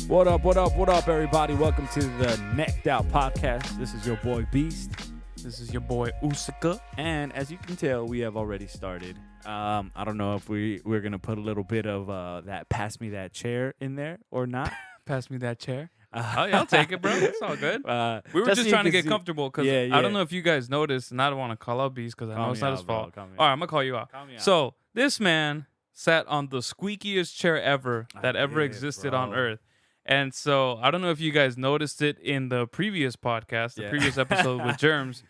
What up, everybody? Welcome to the Theneckedout Podcast. This is your boy Beast. This is your boy Usaka. And as you can tell, we have already started. I don't know if we're going to put a little bit of that pass me that chair in there or not. Pass me that chair. Oh, yeah, I'll take it, bro. It's all good. We were just so trying to get see. comfortable because I don't know if you guys noticed, and I don't want to call out Beast because I know it's not his fault. All right, I'm going to call you out. So this man sat on the squeakiest chair ever that ever existed on Earth. And so I don't know if you guys noticed it in the previous podcast, the previous episode with Germs,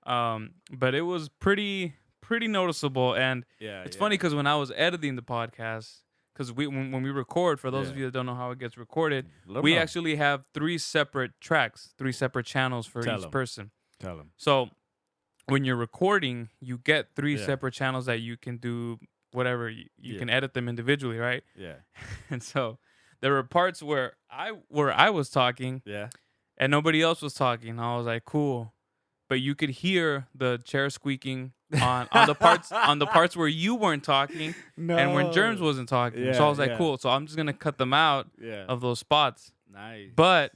but it was pretty noticeable. And it's funny because when I was editing the podcast, because when we record, for those of you that don't know how it gets recorded, we actually have three separate tracks, three separate channels for each person. Tell them. So when you're recording, you get three separate channels that you can do whatever. You can edit them individually, right? Yeah. And so there were parts where I was talking, and nobody else was talking. I was like, cool, but you could hear the chair squeaking on the parts where you weren't talking, and when Germs wasn't talking. So I was like, cool. So I'm just gonna cut them out of those spots. Nice. But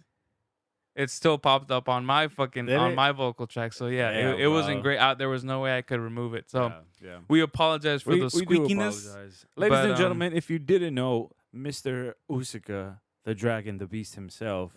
it still popped up on my my vocal track. So it wasn't great. There was no way I could remove it. So we apologize for the squeakiness. Ladies and gentlemen, if you didn't know, Mr. Usaka, the dragon, the beast himself,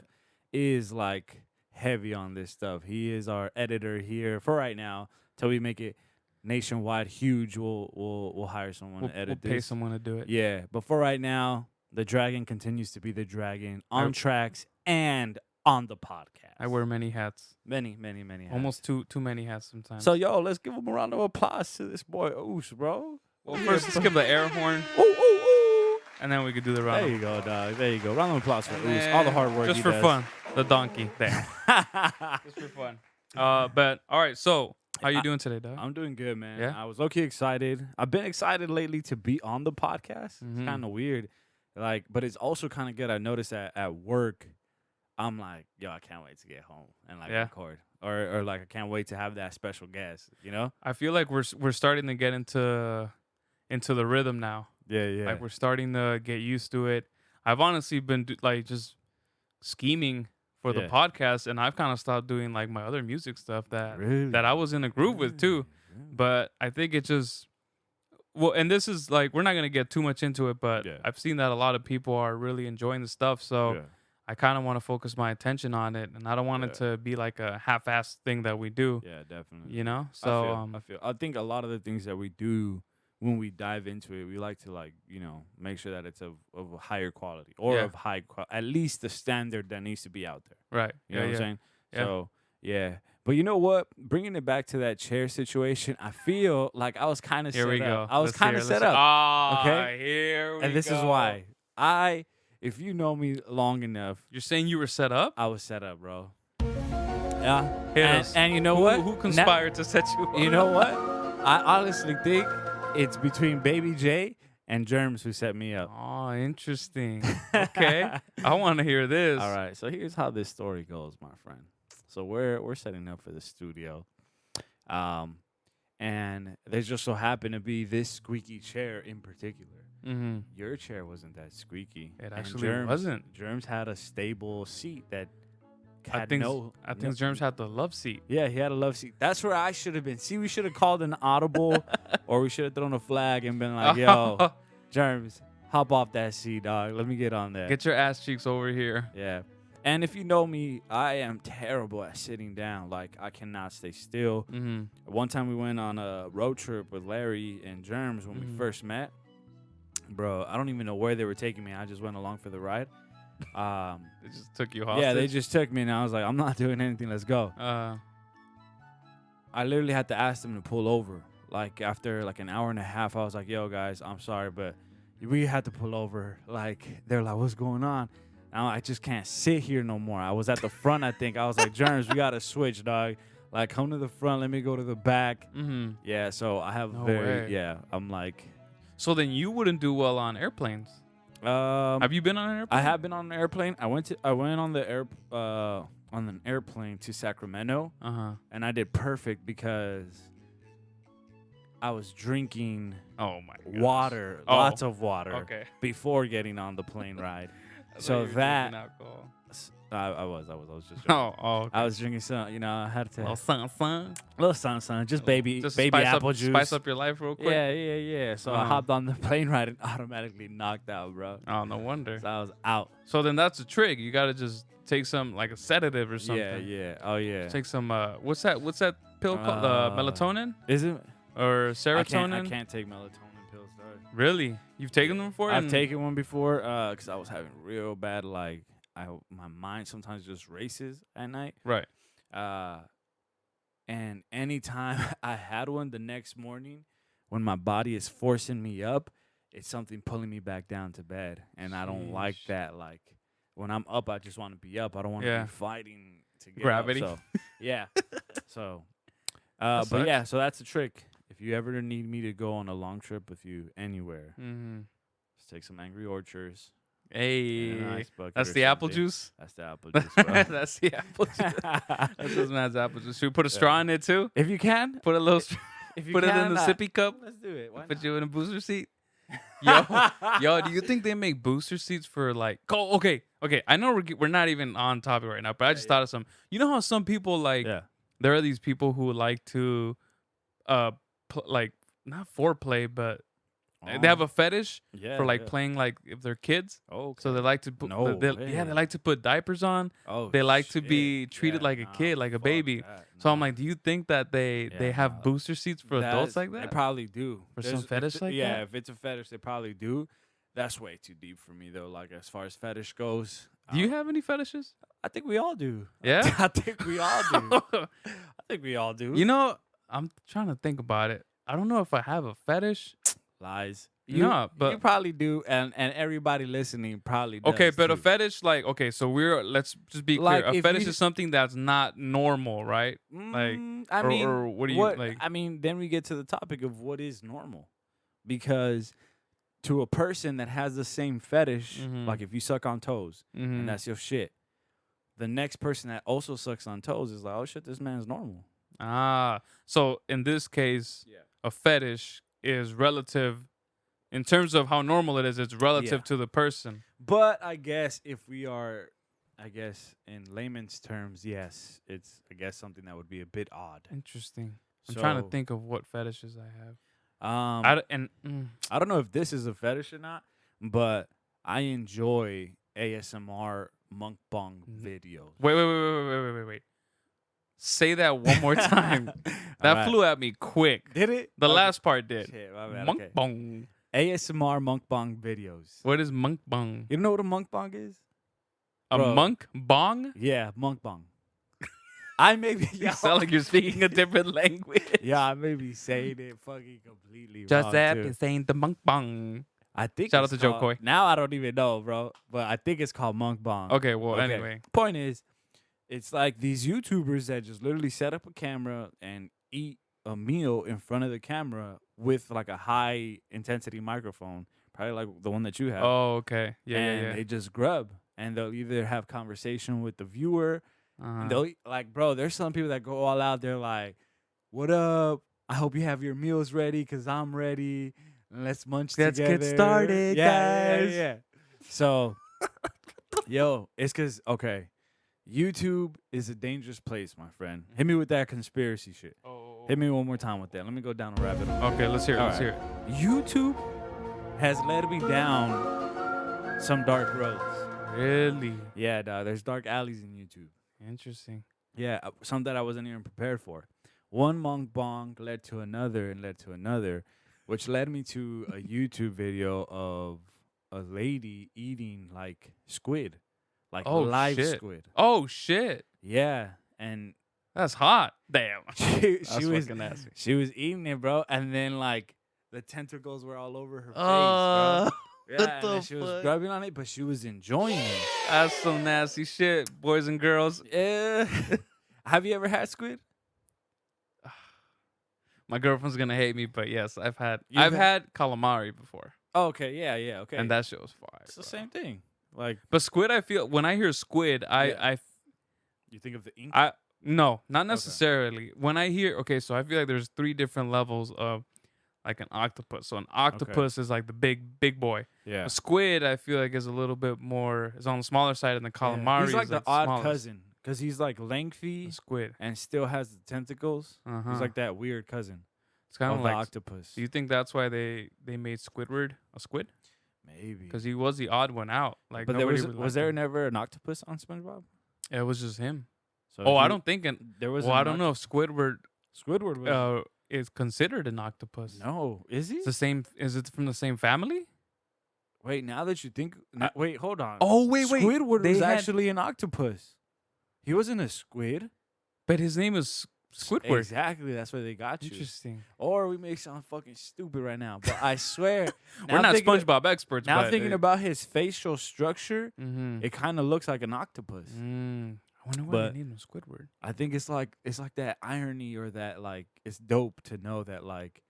is like heavy on this stuff. He is our editor here for right now. Till we make it nationwide huge, we'll hire someone to edit this. We'll pay someone to do it. Yeah, but for right now, the dragon continues to be the dragon on tracks and on the podcast. I wear many hats. Many hats. Almost too many hats sometimes. So, yo, let's give him a round of applause to this boy Oos, bro. Well, first, let's give the air horn. Ooh, ooh, ooh. And then we could do the round. There you go, dog. There you go. Round of applause for Oos. All the hard work just he for does. fun. The donkey there. Just for fun. But all right. So how you doing today, dog? I'm doing good, man. Yeah? I was low-key excited. I've been excited lately to be on the podcast. It's kind of weird, but it's also kind of good. I noticed that at work, I'm like, yo, I can't wait to get home and record, or like I can't wait to have that special guest. You know? I feel like we're starting to get into the rhythm now. Yeah. Like we're starting to get used to it. I've honestly been just scheming for the podcast, and I've kind of stopped doing like my other music stuff that I was in a groove with too. But I think it just and this is like, we're not gonna get too much into it, but I've seen that a lot of people are really enjoying the stuff. So I kind of want to focus my attention on it, and I don't want it to be like a half-assed thing that we do. Yeah, definitely. You know, so I think a lot of the things that we do, when we dive into it, we like to make sure that it's of a higher quality or of high quality, at least the standard that needs to be out there. Right. You know what I'm saying? Yeah. So, But you know what? Bringing it back to that chair situation, I feel like I was kind of set up. Here we go. I was kind of set up. Oh, okay? Here we go. And this is why. If you know me long enough. You're saying you were set up? I was set up, bro. Yeah. Hit us. And you know what? Who conspired to set you up? You know what? I honestly think it's between Baby J and Germs who set me up. Oh, interesting. Okay. I want to hear this. All right. So here's how this story goes, my friend. So we're setting up for the studio. And there just so happened to be this squeaky chair in particular. Mm-hmm. Your chair wasn't that squeaky. It actually wasn't. Germs had a stable seat that I think Germs had the love seat. Yeah, he had a love seat. That's where I should have been. See, we should have called an audible, or we should have thrown a flag and been like, yo, Germs, hop off that seat, dog. Let me get on there. Get your ass cheeks over here. Yeah. And if you know me, I am terrible at sitting down. Like, I cannot stay still. Mm-hmm. One time we went on a road trip with Larry and Germs when we first met. Bro, I don't even know where they were taking me. I just went along for the ride. They just took you hostage? Yeah, they just took me, and I was like, I'm not doing anything. Let's go. I literally had to ask them to pull over. Like, after like an hour and a half, I was like, yo, guys, I'm sorry, but we had to pull over. Like, they're like, what's going on? Now I just can't sit here no more. I was at the front, I think. I was like, Germs, we got to switch, dog. Like, come to the front. Let me go to the back. Mm-hmm. Yeah, so I have I'm like. So then you wouldn't do well on airplanes. Have you been on an airplane? I have been on an airplane. I went on an airplane to Sacramento. And I did perfect because I was drinking water, lots of water, before getting on the plane ride. So that I was just drinking. Okay. I was drinking some, I had to little sun, just baby apple juice. Spice up your life real quick. Yeah. So I hopped on the plane ride and automatically knocked out, bro. Oh, no wonder. So I was out. So then that's a trick. You gotta just take some like a sedative or something. Yeah. Oh yeah. Take some what's that pill called? Melatonin? Is it? Or serotonin? I can't take melatonin pills, though. Really? You've taken them before? I've taken one before because I was having real bad my mind sometimes just races at night. Right. And anytime I had one the next morning, when my body is forcing me up, it's something pulling me back down to bed. And I don't like that. Like, when I'm up, I just want to be up. I don't want to be fighting to get gravity. Up. So, yeah. So, but yeah, so that's the trick. If you ever need me to go on a long trip with you anywhere, just take some Angry Orchards. Hey, that's the apple juice. That's the apple juice, bro. That's the apple juice. That's this man's apple juice. Should we put a straw in it too? If you can, put a little. It in the sippy cup. Let's do it. Why put not? you in a booster seat. Yo, do you think they make booster seats for like? Oh, okay. I know we're not even on topic right now, but I just thought of some. You know how some people there are these people who like to, like not foreplay, but they have a fetish for playing like if they're kids. Oh, so they like to put they like to put diapers on. Oh, they like to be treated like a kid, like a baby. So I'm like, do you think that they have booster seats for adults like that? They probably do. For some fetish like that? Yeah, if it's a fetish, they probably do. That's way too deep for me though. Like as far as fetish goes. Do you have any fetishes? I think we all do. Yeah? I think we all do. I think we all do. You know, I'm trying to think about it. I don't know if I have a fetish. Lies. No, but you probably do, and everybody listening probably does. Okay, but too. a fetish, like, okay, so let's just be clear. A fetish is something that's not normal, right? Like, or what do you like? I mean, then we get to the topic of what is normal, because to a person that has the same fetish, like if you suck on toes and that's your shit, the next person that also sucks on toes is like, oh shit, this man's normal. So in this case, a fetish is relative. In terms of how normal it is, it's relative to the person. But I guess if we are, in layman's terms, yes, it's, something that would be a bit odd. Interesting. I'm trying to think of what fetishes I have. I don't know if this is a fetish or not, but I enjoy ASMR mukbang videos. Wait. Say that one more time. That flew at me quick. Did it? The last part did. Shit, my bad. Mukbang. ASMR mukbang videos. What is mukbang? You know what a mukbang is? A monk bong? Yeah, mukbang. I may be. You sound like you're speaking a different language. Yeah, I may be saying it fucking completely Just wrong that too. is saying the mukbang. I think. Shout out to Joe Coy. Now I don't even know, bro. But I think it's called mukbang. Okay, well, anyway. Point is, it's like these YouTubers that just literally set up a camera and eat a meal in front of the camera with like a high intensity microphone, probably like the one that you have. Oh, okay. Yeah. And they just grub, and they'll either have conversation with the viewer. And they'll like, bro, there's some people that go all out there like, "What up? I hope you have your meals ready, cause I'm ready. Let's munch together. Let's get started, guys." Yeah. So, yo, it's cause YouTube is a dangerous place, my friend. Hit me with that conspiracy shit. Hit me one more time with that. Let me go down a rabbit hole. Okay, let's hear it. Let's hear it. YouTube has led me down some dark roads. Really? Yeah, dog. There's dark alleys in YouTube. Interesting. Yeah, some that I wasn't even prepared for. One mukbang led to another and led to another, which led me to a YouTube video of a lady eating like squid. Like live squid. Oh shit. Yeah, and that's hot. Damn. She was eating it, bro, and then like the tentacles were all over her face, bro. Yeah, and she was grubbing on it, but she was enjoying it. That's some nasty shit, boys and girls. Yeah. Have you ever had squid? My girlfriend's gonna hate me, but yes, I've had calamari before. Oh, okay, yeah, okay. And that shit was fire. It's the same thing. Like, but squid, I feel when I hear squid, you think of the ink? No, not necessarily. Okay. When I hear, so I feel like there's 3 different levels of like an octopus. So an octopus is like the big boy. Yeah. A squid, I feel like, is a little bit more, is on the smaller side, and the calamari He's like is the like odd smallest. cousin because he's like lengthy The squid. and still has the tentacles. Uh-huh. He's like that weird cousin It's kind of of the like octopus. Do you think that's why they made Squidward a squid? Maybe Because he was the odd one out. Like, but nobody was there never an octopus on SpongeBob? It was just him. So I don't think there was. Well, I don't know if Squidward was is considered an octopus. no. Is he? It's the same. Is it from the same family? Wait, now that you think, wait, hold on. Oh wait. Squidward was actually an octopus. He wasn't a squid. But his name is Squidward. Exactly. That's why they got you. Interesting. Or we may sound fucking stupid right now, but I swear, we're not SpongeBob experts. Now but thinking about his facial structure, mm-hmm. it kind of looks like an octopus. I wonder why they named him Squidward. I think it's like that irony, or that like it's dope to know that like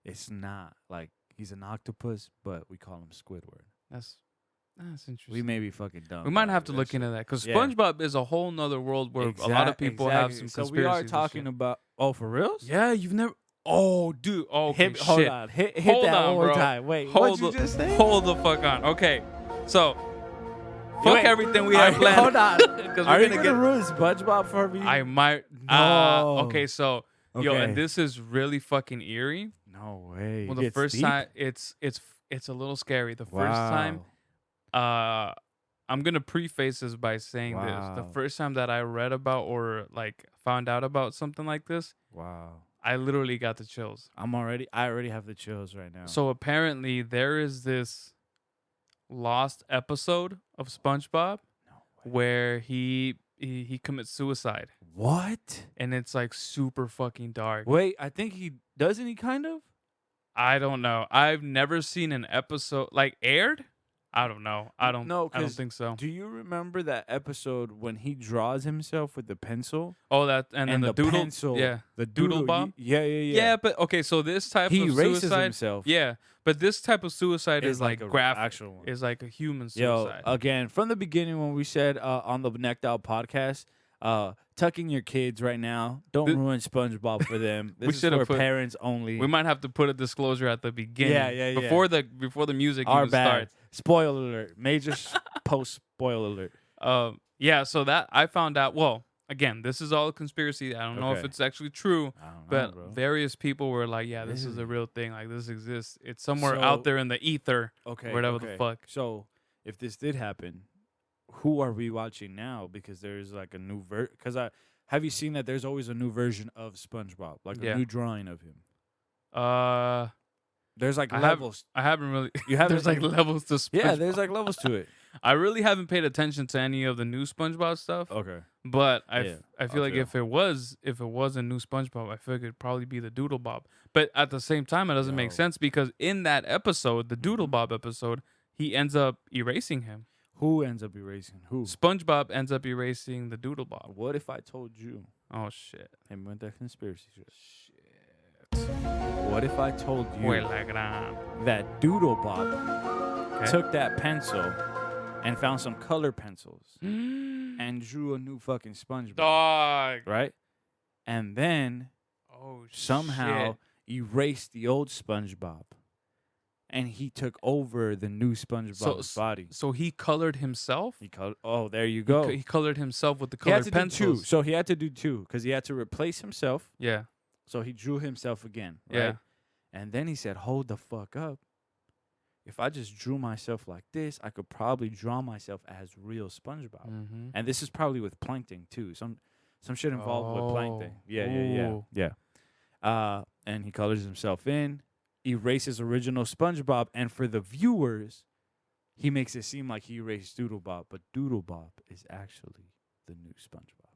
it's not like he's an octopus, but we call him Squidward. That's interesting. We may be fucking dumb. We might have to look into that because SpongeBob is a whole nother world where a lot of people have some conspiracies. So we are talking about. Oh, for real? Yeah, you've never. Oh, dude. Oh, okay, hold on. Hit that one more time. Wait, what'd you just say? Hold the fuck on. Okay, so fuck everything we have planned. Hold on. Because are you gonna ruin SpongeBob for me? I might. No. Okay, so yo, and this is really fucking eerie. No way. Well, the first time it's a little scary. The first time, I'm gonna preface this by saying this. The first time that I read about or like found out about something like this, I literally got the chills. I already have the chills right now. So apparently there is this lost episode of SpongeBob where he commits suicide. What? And it's like super fucking dark. Wait, I think he doesn't. He kind of. I don't know. I've never seen an episode like aired. I don't know. I don't think so. Do you remember that episode when he draws himself with the pencil? Oh, that and then the doodle, pencil, yeah, the Doodlebob. Yeah. Yeah, but okay, so this type he of erases suicide, himself. Yeah, but this type of suicide is like graphic. Actual one. Is like a human suicide. Yo, again, from the beginning when we said on the Theneckedout Podcast, tucking your kids right now. Don't ruin SpongeBob for them. This is for parents only. We might have to put a disclosure at the beginning. Yeah. Before the music even starts. Spoiler alert. Major post spoiler alert. Yeah, so that I found out. Well, again, this is all a conspiracy. I don't know if it's actually true, but various people were like, "Yeah, this is a real thing. Like this exists. It's somewhere out there in the ether, whatever the fuck." So, if this did happen, who are we watching now? Because there's like a new have you seen that there's always a new version of SpongeBob, like a new drawing of him? There's like levels. I haven't really. You haven't. There's like levels to SpongeBob. Yeah, there's like levels to it. I really haven't paid attention to any of the new SpongeBob stuff. Okay. But I feel like if it was a new SpongeBob, I feel like it'd probably be the Doodlebob. But at the same time, it doesn't make sense because in that episode, the Doodlebob episode, he ends up erasing him. Who ends up erasing who? SpongeBob ends up erasing the Doodlebob. What if I told you? Oh shit! Hey, went that conspiracy shit. What if I told you that Doodlebob took that pencil and found some color pencils and drew a new fucking SpongeBob? Dog. Right? And then somehow erased the old SpongeBob. And he took over the new SpongeBob's body. So he colored himself? There you go. He colored himself with the colored pencils. So he had to do two because he had to replace himself. Yeah. So he drew himself again. Right? Yeah. And then he said, hold the fuck up. If I just drew myself like this, I could probably draw myself as real SpongeBob. Mm-hmm. And this is probably with plankton too. Some shit involved with plankton. Yeah. And he colors himself in, erases original SpongeBob, and for the viewers, he makes it seem like he erased Doodlebob, but Doodlebob is actually the new SpongeBob.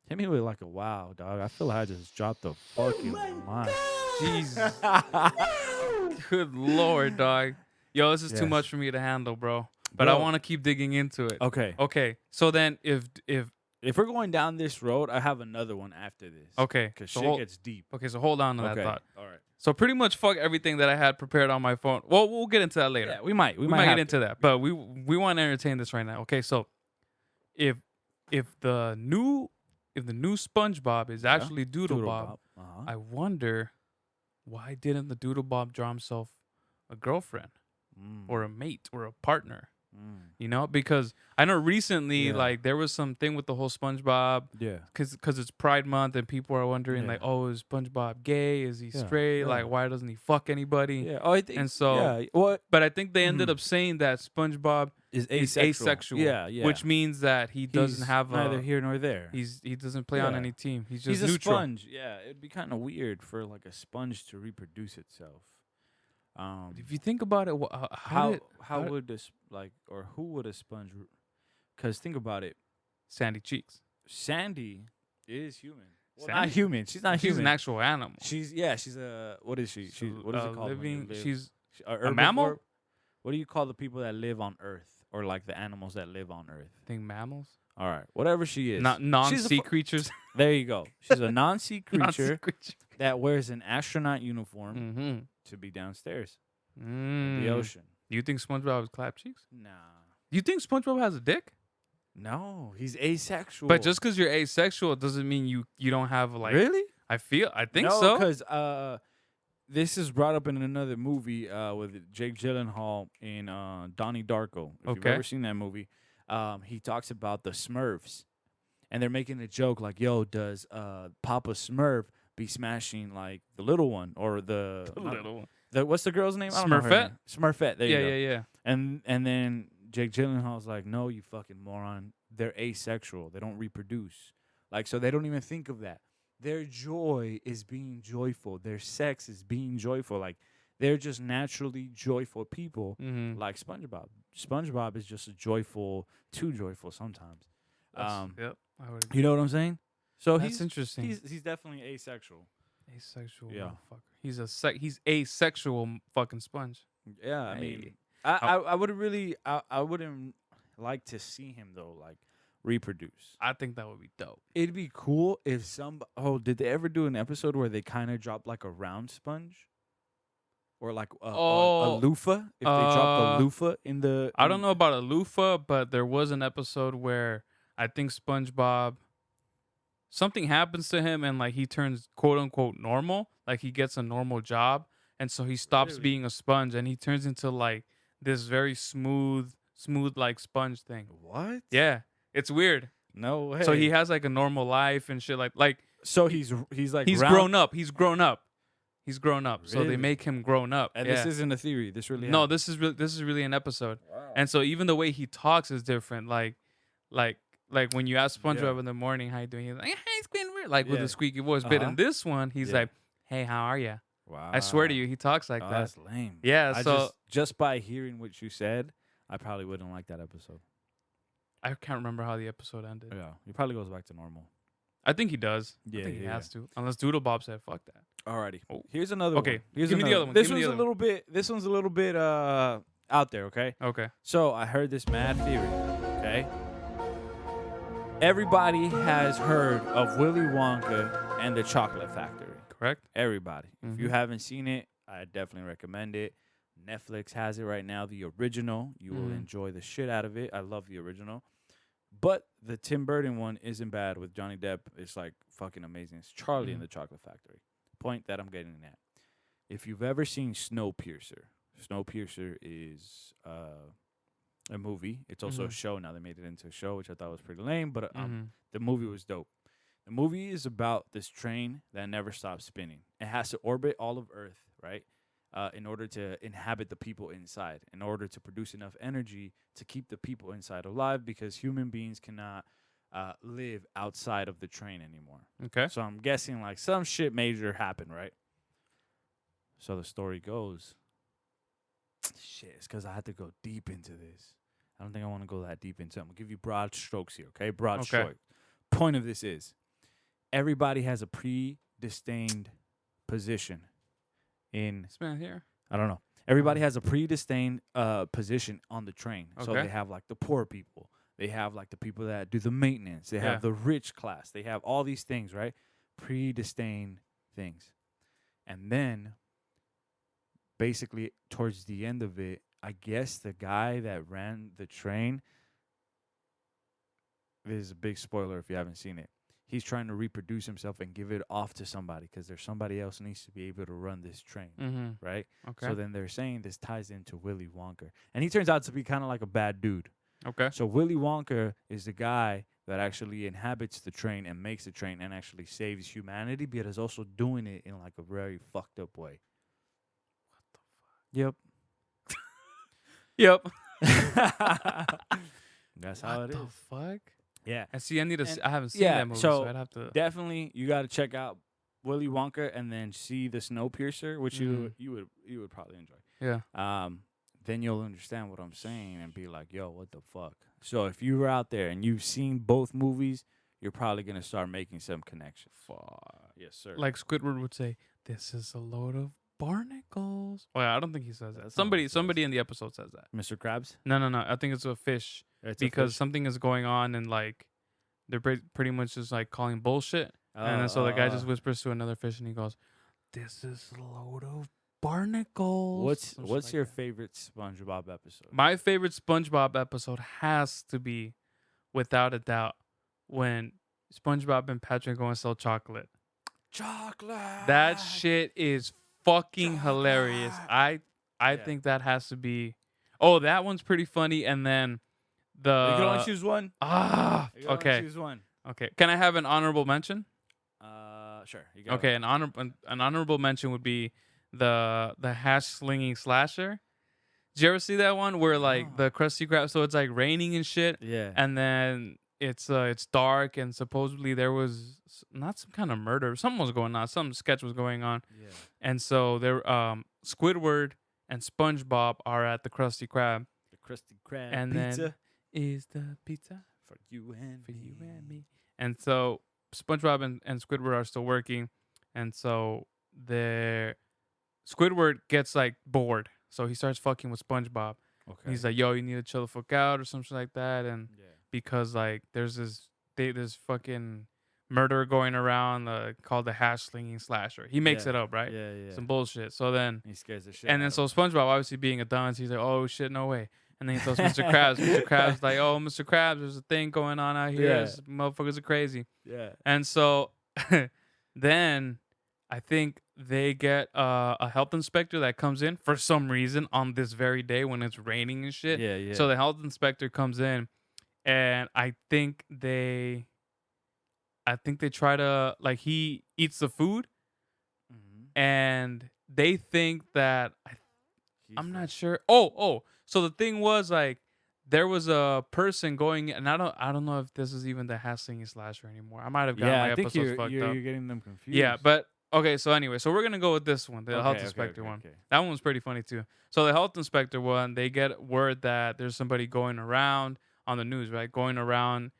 Hit me with like a wow, dog. I feel like I just dropped the fucking mic. Jesus. Good Lord, dog. Yo, this is too much for me to handle, bro. But I want to keep digging into it. Okay. So then if we're going down this road, I have another one after this. Okay. Because shit gets deep. Okay, so hold on to that thought. All right. So pretty much fuck everything that I had prepared on my phone. Well, we'll get into that later. Yeah, we might get into that. But we want to entertain this right now. Okay, so if the new SpongeBob is actually Doodlebob, I wonder why didn't the Doodlebob draw himself a girlfriend or a mate or a partner? You know, because I know recently, like, there was some thing with the whole SpongeBob. Yeah. Because it's Pride Month and people are wondering, like, oh, is SpongeBob gay? Is he straight? Like, why doesn't he fuck anybody? Yeah. Oh, I think. And so, but I think they ended up saying that SpongeBob is asexual. Yeah, yeah. Which means that he doesn't have neither here nor there. He doesn't play on any team. He's just a neutral. Sponge. Yeah, it'd be kind of weird for like a sponge to reproduce itself. If you think about it, how would this or who would a sponge? Because think about it, Sandy Cheeks. Sandy is human. Well, Sandy? not human. She's not human. She's an actual animal. She's a what is she? She's what is it called? Living. She's a mammal. What do you call the people that live on Earth, or like the animals that live on Earth? I think mammals. All right, whatever she is. Not non-sea creatures. There you go. She's a non-sea creature that wears an astronaut uniform to be downstairs in the ocean. Do you think SpongeBob has clap cheeks? Nah. Do you think SpongeBob has a dick? No, he's asexual. But just because you're asexual doesn't mean you don't have like. Really? I think no, so. Because this is brought up in another movie with Jake Gyllenhaal in Donnie Darko. If you've ever seen that movie, he talks about the Smurfs, and they're making a joke like, "Yo, does Papa Smurf be smashing like the little one or the little one? What's the girl's name? Smurfette. Smurfette. There you go. Yeah. And then Jake Gyllenhaal's like, "No, you fucking moron. They're asexual. They don't reproduce. Like, so they don't even think of that. Their joy is being joyful. Their sex is being joyful. Like, they're just naturally joyful people, like SpongeBob. SpongeBob is just too joyful sometimes. Yep. You know what I'm saying? So that's interesting. He's definitely asexual. Asexual, yeah. Motherfucker. He's asexual fucking sponge. Yeah, I mean, I wouldn't like to see him though, like reproduce. I think that would be dope. It'd be cool if did they ever do an episode where they kind of dropped like a round sponge? Or like a loofah? If they dropped a loofah in the... I don't know about a loofah, but there was an episode where I think SpongeBob... Something happens to him and like he turns quote-unquote normal. Like he gets a normal job. And so he stops being a sponge and he turns into like this very smooth like sponge thing. What? Yeah. It's weird. No way. So he has like a normal life and shit like... So he's like... He's grown up. He's grown up. Really? So they make him grown up. And this isn't a theory. This really happened. This is really an episode. Wow. And so even the way he talks is different. Like when you ask SpongeBob in the morning, how you doing? He's like, hey, Squidward. Like with a squeaky voice. But in this one, he's like, hey, how are you? Wow. I swear to you, he talks like that. That's lame. Yeah. So just by hearing what you said, I probably wouldn't like that episode. I can't remember how the episode ended. Yeah. He probably goes back to normal. I think he does. Yeah, I think he has to. Unless Doodlebob said, fuck that. Alrighty. Here's another one. Okay. Give me the other one. This one's a little bit out there, okay? Okay. So I heard this mad theory, okay? Everybody has heard of Willy Wonka and the Chocolate Factory. Correct. Everybody. If you haven't seen it, I definitely recommend it. Netflix has it right now, the original. You will enjoy the shit out of it. I love the original. But the Tim Burton one isn't bad with Johnny Depp. It's like fucking amazing. It's Charlie and the Chocolate Factory. Point that I'm getting at. If you've ever seen Snowpiercer is a movie. It's also a show. Now they made it into a show, which I thought was pretty lame. But the movie was dope. The movie is about this train that never stops spinning. It has to orbit all of Earth, right? In order to inhabit the people inside, in order to produce enough energy to keep the people inside alive, because human beings cannot live outside of the train anymore. Okay. So I'm guessing like some shit major happened, right? So the story goes, shit, it's because I had to go deep into this. I don't think I want to go that deep into it. I'm going to give you broad strokes here, okay? Broad strokes. Point of this is, everybody has a predestined position in... This man here? I don't know. Everybody has a predestined position on the train. Okay. So they have like the poor people. They have like the people that do the maintenance. They have the rich class. They have all these things, right? Predestined things. And then, basically, towards the end of it, I guess the guy that ran the train, this is a big spoiler if you haven't seen it, he's trying to reproduce himself and give it off to somebody because there's somebody else needs to be able to run this train, right? Okay. So then they're saying this ties into Willy Wonka, and he turns out to be kind of like a bad dude. Okay. So Willy Wonka is the guy that actually inhabits the train and makes the train and actually saves humanity, but is also doing it in like a very fucked up way. Yep. Yep. That's how it is. What the fuck? Yeah. And see, I haven't seen that movie, so I'd have to. Definitely, you got to check out Willy Wonka and then see the Snowpiercer, which you would probably enjoy. Yeah. Then you'll understand what I'm saying and be like, yo, what the fuck? So if you were out there and you've seen both movies, you're probably gonna start making some connections. Fuck. Yes, sir. Like Squidward would say, "This is a load of barnacles." Oh, yeah, I don't think he says that. That's Somebody in the episode says that. Mr. Krabs? No. I think it's a fish because something is going on and like they're pretty much just like calling bullshit. And then so the guy just whispers to another fish and he goes, "This is a load of barnacles." What's your favorite SpongeBob episode? My favorite SpongeBob episode has to be, without a doubt, when SpongeBob and Patrick go and sell chocolate. Chocolate. That shit is fucking hilarious. I think that has to be. Oh, that one's pretty funny. And then you can only choose one. Okay. Choose one. Okay. Can I have an honorable mention? Sure. Okay. An honorable mention would be the hash slinging slasher. Did you ever see that one where like the Krusty Krab? So it's like raining and shit. Yeah. And then it's dark and supposedly there was not some kind of murder. Something was going on. Some sketch was going on. Yeah. And so there, Squidward and SpongeBob are at the Krusty Krab. The Krusty Krab and pizza. Then is the pizza for you and me. And so SpongeBob and Squidward are still working, and so Squidward gets like bored, so he starts fucking with SpongeBob. Okay. He's like, "Yo, you need to chill the fuck out," or something like that, and because like there's this fucking murder going around called the hash slinging slasher. He makes it up, right? Yeah. Some bullshit. So then he scares the shit. And then so SpongeBob, obviously being a dunce, he's like, "Oh shit, no way." And then he tells Mr. Krabs. Mr. Krabs like, "Oh, Mr. Krabs, there's a thing going on out here. Yeah. These motherfuckers are crazy." Yeah. And so then I think they get a health inspector that comes in for some reason on this very day when it's raining and shit. Yeah. So the health inspector comes in, and I think they try to, like, he eats the food, and they think that I'm not sure. Oh. So the thing was, like, there was a person going, and I don't know if this is even the hash slinging slasher anymore. I might have gotten my episodes fucked up. You're getting them confused. Yeah, but okay. So anyway, so we're gonna go with this one, the health inspector one. Okay. That one was pretty funny too. So the health inspector one, they get word that there's somebody going around on the news, right? Going around,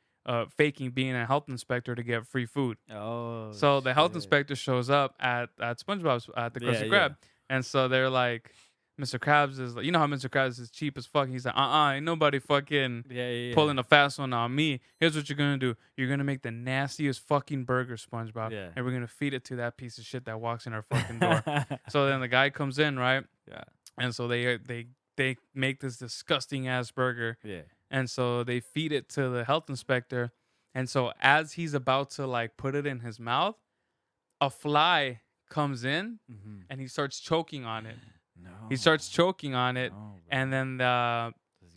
faking being a health inspector to get free food. Oh. So the health inspector shows up at SpongeBob's at the Krusty Krab, and so they're like, Mr. Krabs is like, you know how Mr. Krabs is cheap as fuck. He's like, ain't nobody fucking pulling a fast one on me. Here's what you're gonna do. You're gonna make the nastiest fucking burger, SpongeBob, and we're gonna feed it to that piece of shit that walks in our fucking door. So then the guy comes in, right? Yeah. And so they make this disgusting ass burger. Yeah. And so they feed it to the health inspector. And so as he's about to like put it in his mouth, a fly comes in and he starts choking on it. No. He starts choking on it, and then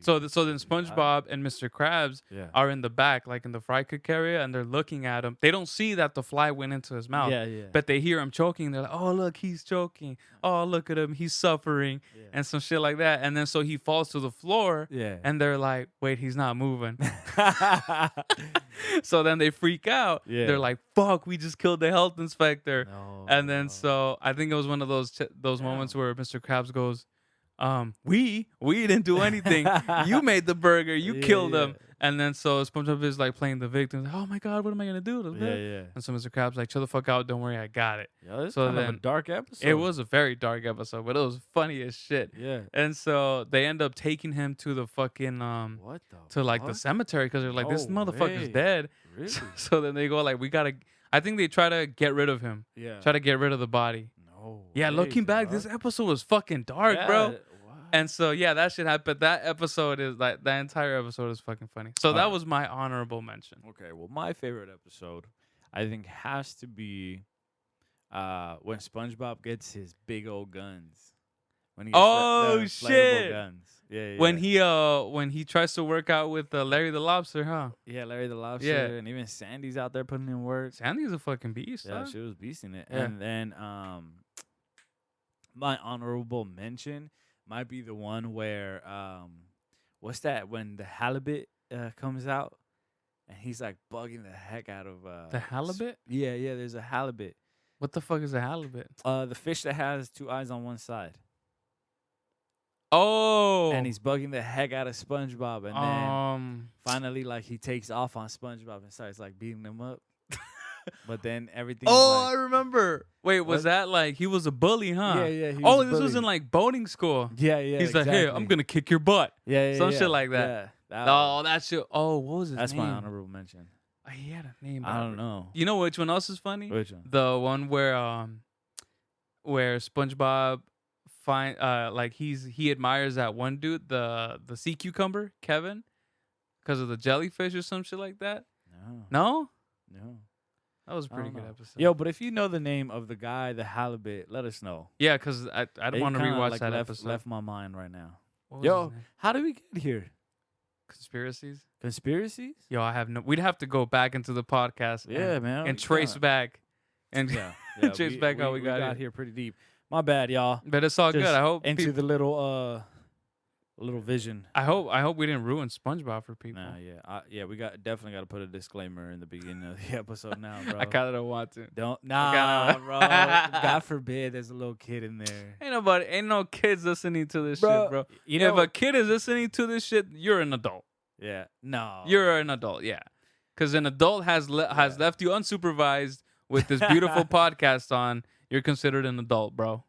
so then SpongeBob and Mr. Krabs are in the back, like in the fry cook area, and they're looking at him. They don't see that the fly went into his mouth, but they hear him choking. They're like, "Oh, look, he's choking. Oh, look at him, he's suffering," and some shit like that. And then so he falls to the floor, and they're like, "Wait, he's not moving." So then they freak out. They're like, "Fuck, we just killed the health inspector." No. And then so I think it was one of those moments where Mr. Krabs goes, we didn't do anything. You made the burger. You killed him." And then so SpongeBob is like playing the victim. Like, "Oh my God, what am I gonna do?" And so Mr. Krabs like, "Chill the fuck out. Don't worry, I got it." So kind of a dark episode. It was a very dark episode, but it was funny as shit. Yeah. And so they end up taking him to the fucking the cemetery because they're like, "This motherfucker's dead." Really? So then they go like, "We gotta." I think they try to get rid of him. Yeah. Try to get rid of the body. No. Yeah. Looking back, this episode was fucking dark, bro. And so that shit happened. But that episode is like that entire episode is fucking funny. So that was my honorable mention. Okay, well, my favorite episode, I think has to be when SpongeBob gets his big old guns. When he gets the inflatable guns. Yeah. When he tries to work out with Larry the Lobster, huh? Yeah, Larry the Lobster. Yeah. And even Sandy's out there putting in work. Sandy's a fucking beast. Yeah, huh? she was beasting it. Yeah. And then my honorable mention might be the one where what's that when the halibut comes out and he's like bugging the heck out of the halibut? Yeah, there's a halibut. What the fuck is a halibut? The fish that has two eyes on one side. Oh. And he's bugging the heck out of SpongeBob, and then finally, like, he takes off on SpongeBob and starts like beating him up. But then everything. I remember. Wait, was that like he was a bully, huh? Yeah. This was in like boating school. Yeah. He's like, hey, I'm gonna kick your butt. Yeah. Some shit like that. Yeah, that shit. Oh, what was his name? That's my honorable mention. He had a name. I don't know. You know which one else is funny? Which one? The one where SpongeBob he admires that one dude, the sea cucumber, Kevin, because of the jellyfish or some shit like that. No. That was a pretty good episode. Yo, but if you know the name of the guy, the halibut, let us know. Yeah, because I don't want to rewatch like that episode. Left my mind right now. Yo, how did we get here? Conspiracies? Yo, we'd have to go back into the podcast. Yeah, man. And trace back. And trace back how we got here pretty deep. My bad, y'all. But it's all Just good. I hope into the little vision. I hope we didn't ruin SpongeBob for people. Nah, we definitely got to put a disclaimer in the beginning of the episode now, bro. I kind of don't want to. Bro. God forbid there's a little kid in there. Ain't no kids listening to this shit, bro. If a kid is listening to this shit, you're an adult. Yeah. No. You're an adult, yeah. Because an adult has left you unsupervised with this beautiful podcast on. You're considered an adult, bro.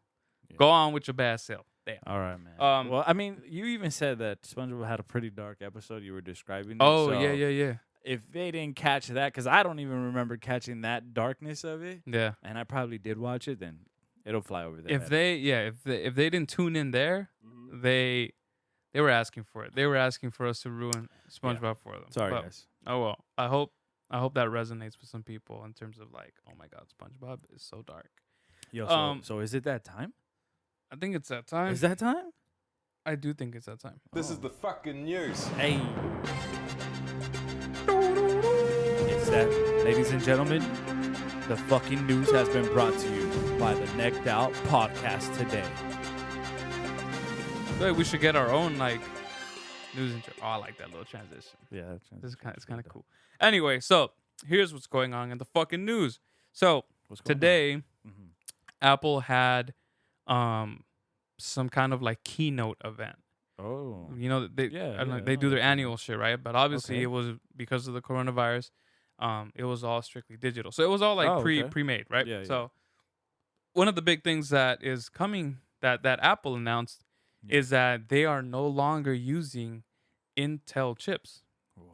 Yeah. Go on with your bad self. Damn. All right, man. Well, I mean, you even said that SpongeBob had a pretty dark episode. You were describing. Yeah. If they didn't catch that, because I don't even remember catching that darkness of it. Yeah. And I probably did watch it, then it'll fly over there. If they didn't tune in there, they were asking for it. They were asking for us to ruin SpongeBob for them. Sorry, guys. Oh well. I hope that resonates with some people in terms of like, oh my God, SpongeBob is so dark. Yo, so is it that time? I think it's that time. Is that time? I do think it's that time. This is the fucking news. Hey. It's that, ladies and gentlemen, the fucking news has been brought to you by the Theneckedout Podcast today. I feel like we should get our own like news and I like that little transition. Yeah, it's kind of cool. Anyway, so here's what's going on in the fucking news. So today, Apple had some kind of like keynote event. Oh, they do their annual shit, right? But obviously it was because of the coronavirus. It was all strictly digital, so it was all like pre-made, right? Yeah. So one of the big things that is coming that Apple announced is that they are no longer using Intel chips. What?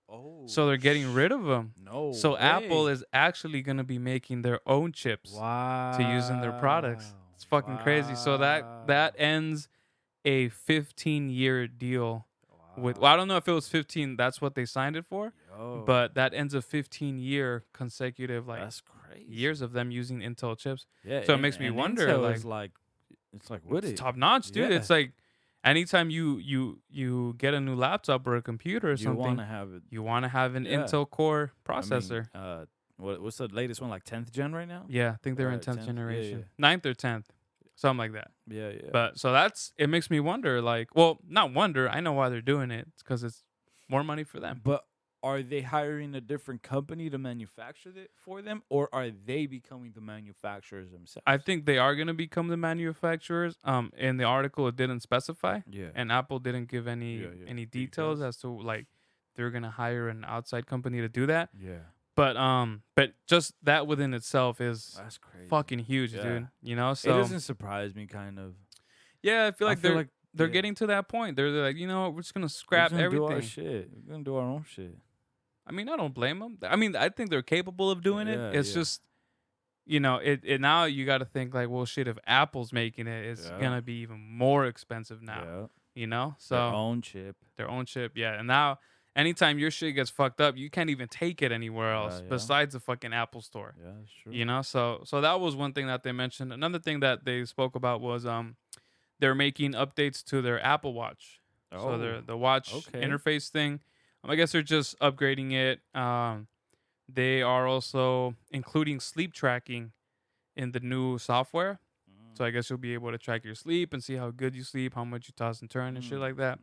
Oh, so they're getting rid of them. No. So way. Apple is actually going to be making their own chips to use in their products. It's fucking crazy. So that ends a 15-year deal with. Well, I don't know if it was 15. That's what they signed it for. But that ends a 15-year consecutive that's crazy. Years of them using Intel chips. Yeah. So it makes me wonder. Intel is it's like what it's top notch, dude. Yeah. It's like anytime you get a new laptop or a computer or something, you want to have an Intel Core processor. I mean, what's the latest one? Like 10th gen right now? Yeah, I think they're in 10th generation. 9th or 10th. Something like that. Yeah. But so it makes me wonder, not wonder, I know why they're doing it. It's because it's more money for them. But are they hiring a different company to manufacture it for them, or are they becoming the manufacturers themselves? I think they are going to become the manufacturers. In the article, it didn't specify. Yeah. And Apple didn't give any details as to they're going to hire an outside company to do that. Yeah. But just that within itself is that's crazy. Fucking huge, dude. You know, so it doesn't surprise me, kind of. Yeah, I feel like they're getting to that point. They're like, we're just gonna scrap everything. Do our shit. We're gonna do our own shit. I mean, I don't blame them. I mean, I think they're capable of doing it. It's just, it now you got to think like, well, shit, if Apple's making it, it's gonna be even more expensive now. Yeah. You know, so their own chip. Yeah, and now anytime your shit gets fucked up, you can't even take it anywhere else Yeah. besides the fucking Apple Store. Yeah, that's true. You know, so that was one thing that they mentioned. Another thing that they spoke about was they're making updates to their Apple Watch. So the watch interface thing. I guess they're just upgrading it. They are also including sleep tracking in the new software. So I guess you'll be able to track your sleep and see how good you sleep, how much you toss and turn and shit like that.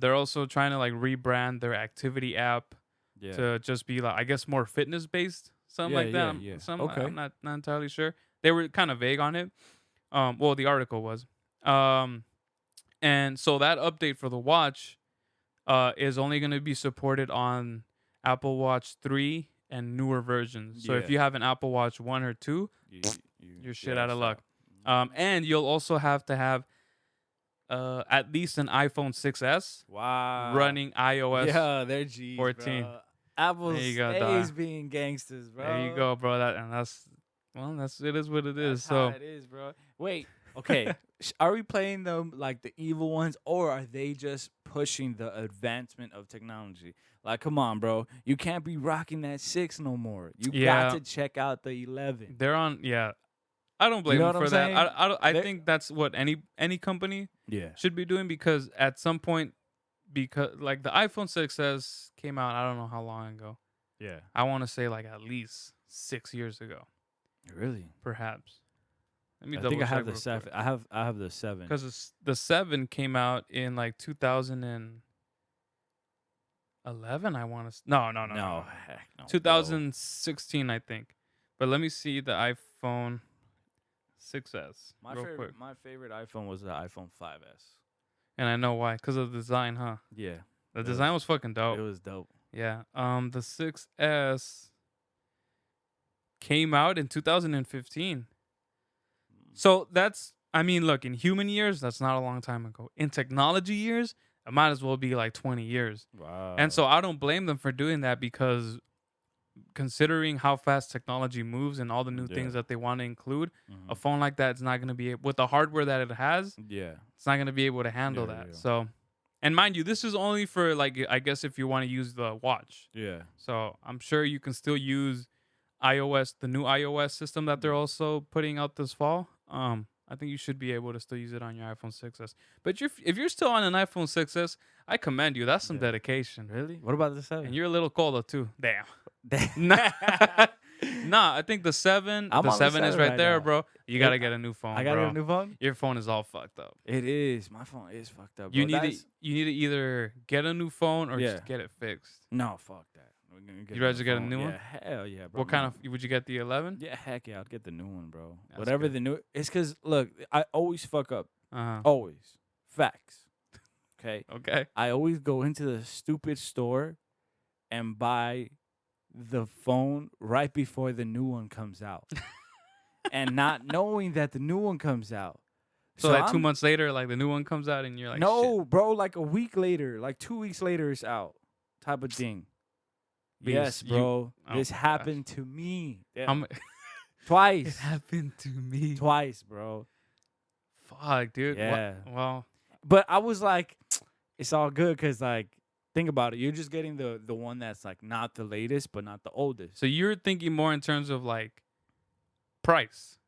They're also trying to like rebrand their activity app to just be like, I guess, more fitness based, something like that. I'm not entirely sure. They were kind of vague on it. Well, the article was. And so that update for the watch is only going to be supported on Apple Watch 3 and newer versions. So if you have an Apple Watch 1 or 2, you're shit out of luck. And you'll also have to have at least an iPhone 6S running iOS they're G's, 14. Bro. Apple's always being gangsters, bro. There you go, bro. It is what it is. So it is, bro. Wait, okay. Are we playing them like the evil ones, or are they just pushing the advancement of technology? Like, come on, bro. You can't be rocking that 6 no more. You got to check out the 11. They're on, I don't blame them for that. I think that's what any company should be doing, because at some point, because like the iPhone 6S came out, I don't know how long ago. Yeah. I want to say like at least 6 years ago. Really? Perhaps. Let me I double think I check have the 7. I have the 7. Because the 7 came out in like 2011, I want to. No. Heck no. 2016, I think. But let me see the iPhone 6S. My favorite iPhone was the iPhone 5S. And I know why. Because of the design, huh? Yeah. The design was fucking dope. It was dope. Yeah. The 6S came out in 2015. So that's, I mean, look, in human years, that's not a long time ago. In technology years, it might as well be like 20 years. Wow. And so I don't blame them for doing that, because considering how fast technology moves and all the new things that they want to include, a phone like that is not going to be, with the hardware that it has, it's not going to be able to handle that. Yeah. So, and mind you, this is only for, like, I guess if you want to use the watch. Yeah. So I'm sure you can still use iOS, the new iOS system that they're also putting out this fall. I think you should be able to still use it on your iPhone 6S. But if you're still on an iPhone 6S, I commend you. That's some dedication. Really? What about the 7? And you're a little colder too. Damn. Nah, I think the 7 is right there, bro. You got to get a new phone, I got to get a new phone? Your phone is all fucked up. It is. My phone is fucked up, bro. You need to either get a new phone or just get it fixed. No, fuck that. You'd rather get a new one? Yeah, hell yeah, bro. What kind of, would you get the 11? Yeah, heck yeah, I'd get the new one, bro. That's whatever good. The new, it's because, look, I always fuck up. Always. Facts. Okay? Okay. I always go into the stupid store and buy the phone right before the new one comes out. And not knowing that the new one comes out. So like 2 months later, like the new one comes out and you're like, no, shit. Bro, like a week later, like 2 weeks later it's out type of thing. Yes, bro. This happened to me. Yeah. Twice. It happened to me. Twice, bro. Fuck, dude. Yeah. Well. But I was like, it's all good because, like, think about it. You're just getting the one that's, like, not the latest, but not the oldest. So you're thinking more in terms of, like, price.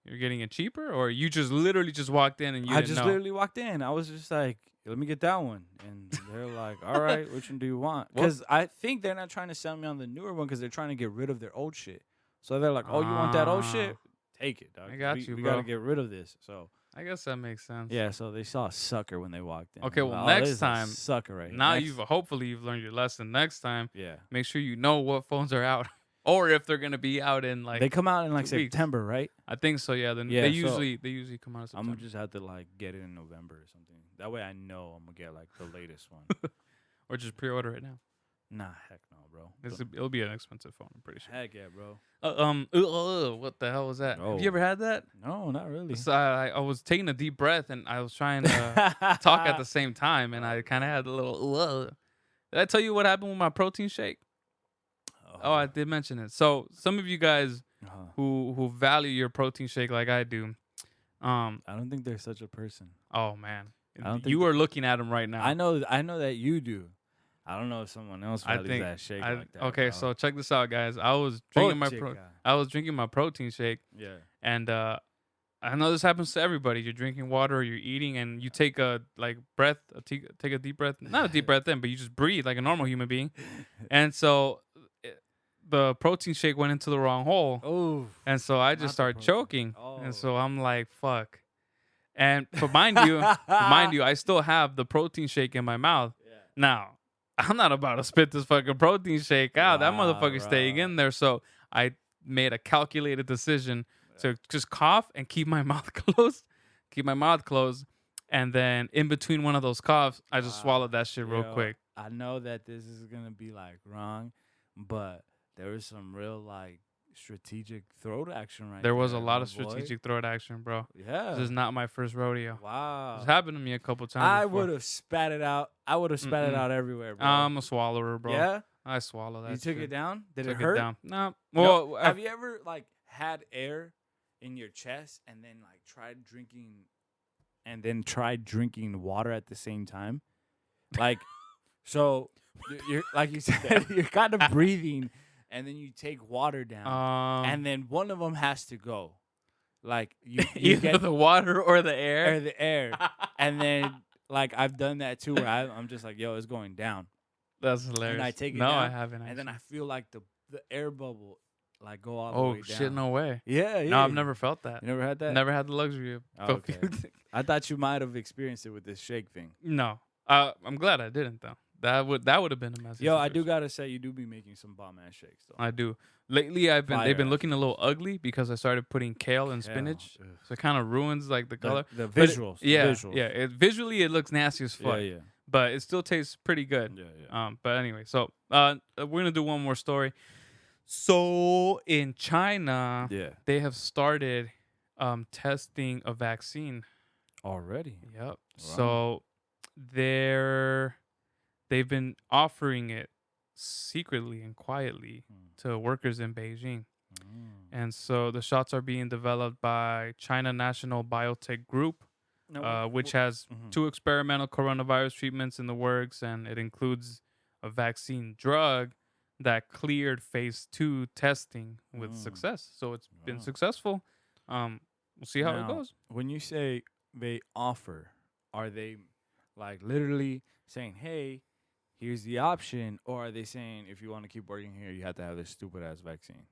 You're getting it cheaper? Or you just literally just walked in and you didn't know? Literally walked in. I was just like, let me get that one. And they're like, all right, which one do you want? Because I think they're not trying to sell me on the newer one because they're trying to get rid of their old shit. So they're like, oh, you want that old shit? Take it, dog. I got you, we bro. got to get rid of this. So I guess that makes sense. Yeah, so they saw a sucker when they walked in. Okay, well, next time. Sucker right now. Hopefully you've learned your lesson. Next time, yeah, make sure you know what phones are out. Or if they're gonna be out in like they come out in like September, right? I think so. Yeah. Then they usually come out in September. I'm gonna just have to like get it in November or something. That way I know I'm gonna get like the latest one. Or just pre-order it now. Nah, heck no, bro. It'll be an expensive phone. I'm pretty sure. Heck yeah, bro. What the hell was that? Oh. Have you ever had that? No, not really. So I was taking a deep breath and I was trying to talk at the same time, and I kind of had a little. Did I tell you what happened with my protein shake? Oh, I did mention it. So some of you guys who value your protein shake like I do, I don't think there's such a person. Oh man, you are looking at him right now. I know that you do, I don't know if someone else values that shake like that. Okay, bro. so check this out, guys. I was drinking my protein shake. Yeah. And I know this happens to everybody. You're drinking water or you're eating, and you take a breath, take a deep breath, not a deep breath in, but you just breathe like a normal human being. And so the protein shake went into the wrong hole. Oh. And so I just started choking. Oh. And so I'm like, fuck. And mind you, I still have the protein shake in my mouth. Yeah. Now, I'm not about to spit this fucking protein shake out. That motherfucker's staying in there. So I made a calculated decision to just cough and keep my mouth closed. And then in between one of those coughs, I just swallowed that shit real quick. I know that this is going to be like wrong, but there was some real like strategic throat action there was a lot of strategic throat action, bro. Yeah. This is not my first rodeo. Wow. It's happened to me a couple times I would have spat it out. I would have spat it out everywhere, bro. I'm a swallower, bro. Yeah? I swallow that. You took it down? Did it hurt? It down? No. Well, no. Have you ever like had air in your chest and then like tried drinking water at the same time? Like so you're like you said, you're kind of breathing. And then you take water down, and then one of them has to go. Like you either get the water or the air. Or the air. And then like I've done that too, where I'm just like, yo, it's going down. That's hilarious. And I take it down. No, I haven't. And then I feel like the air bubble like go all the way down. Oh shit, no way. Yeah. No, I've never felt that. You never had that? Never had the luxury of. Okay. I thought you might have experienced it with this shake thing. No, I'm glad I didn't though. That would have been a message. Yo, I do gotta say, you do be making some bomb ass shakes though. I do. Lately, they've been looking a little ugly because I started putting kale and spinach, so it kind of ruins like the color. The visuals. Yeah. Visually, it looks nasty as fuck. Yeah. But it still tastes pretty good. Yeah. But anyway, so we're gonna do one more story. So in China, they have started testing a vaccine already. Yep. Wow. So they've been offering it secretly and quietly to workers in Beijing. And so the shots are being developed by China National Biotech Group, which has 2 experimental coronavirus treatments in the works, and it includes a vaccine drug that cleared phase 2 testing with success. So it's been successful. We'll see how it goes. When you say they offer, are they like literally saying, hey, here's the option, or are they saying if you want to keep working here, you have to have this stupid ass vaccine?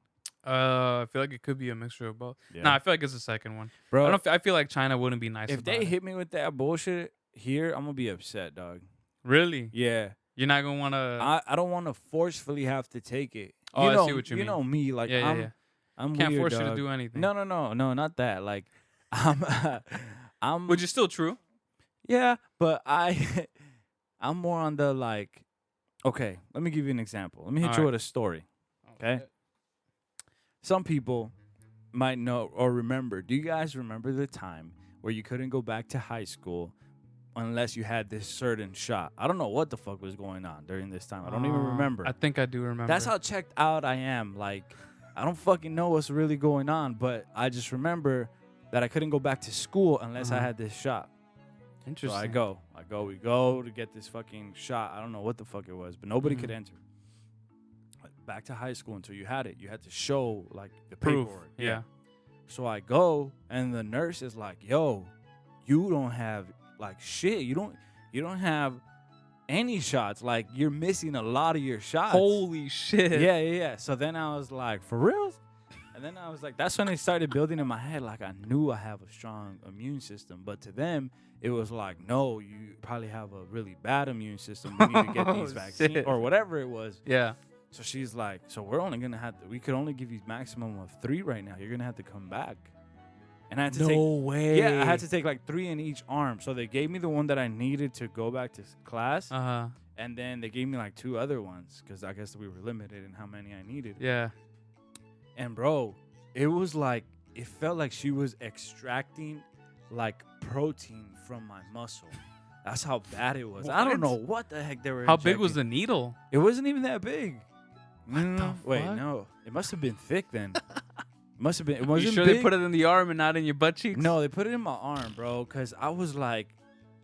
I feel like it could be a mixture of both. Yeah. No, I feel like it's the second one, bro. I feel like China wouldn't be nice. If they hit me with that bullshit here, I'm gonna be upset, dog. Really? Yeah. You're not gonna want to. I don't want to forcefully have to take it. Oh, I see what you mean. You know me, like I'm can't weird, force dog. you to do anything. No, not that. Like, I'm. Which is still true. Yeah, but I'm more on the like. Okay, let me give you an example. Let me hit you with a story. Okay. Some people might know or remember. Do you guys remember the time where you couldn't go back to high school unless you had this certain shot? I don't know what the fuck was going on during this time. I don't even remember. I think I do remember. That's how checked out I am. Like, I don't fucking know what's really going on, but I just remember that I couldn't go back to school unless I had this shot. Interesting. So we go to get this fucking shot. I don't know what the fuck it was, but nobody could enter. Back to high school until you had it. You had to show like the proof. Paperwork. Yeah. So I go and the nurse is like, "Yo, you don't have like shit. You don't have any shots. Like you're missing a lot of your shots." Holy shit. Yeah. So then I was like, "For real?" And then I was like, that's when it started building in my head. Like I knew I have a strong immune system, but to them it was like, no, you probably have a really bad immune system. We need to get these vaccines or whatever it was. Yeah. So she's like, so we're only gonna have to. We could only give you maximum of 3 right now. You're gonna have to come back. And I had to take. No way. Yeah, I had to take like 3 in each arm. So they gave me the one that I needed to go back to class. And then they gave me like 2 other ones because I guess we were limited in how many I needed. Yeah. And bro, it was like it felt like she was extracting like protein from my muscle. That's how bad it was. What? I don't know what the heck they were. How big was the needle? It wasn't even that big. What the fuck? Wait, no. It must have been thick then. Must have been. It wasn't you sure big? They put it in the arm and not in your butt cheeks? No, they put it in my arm, bro. Because I was like,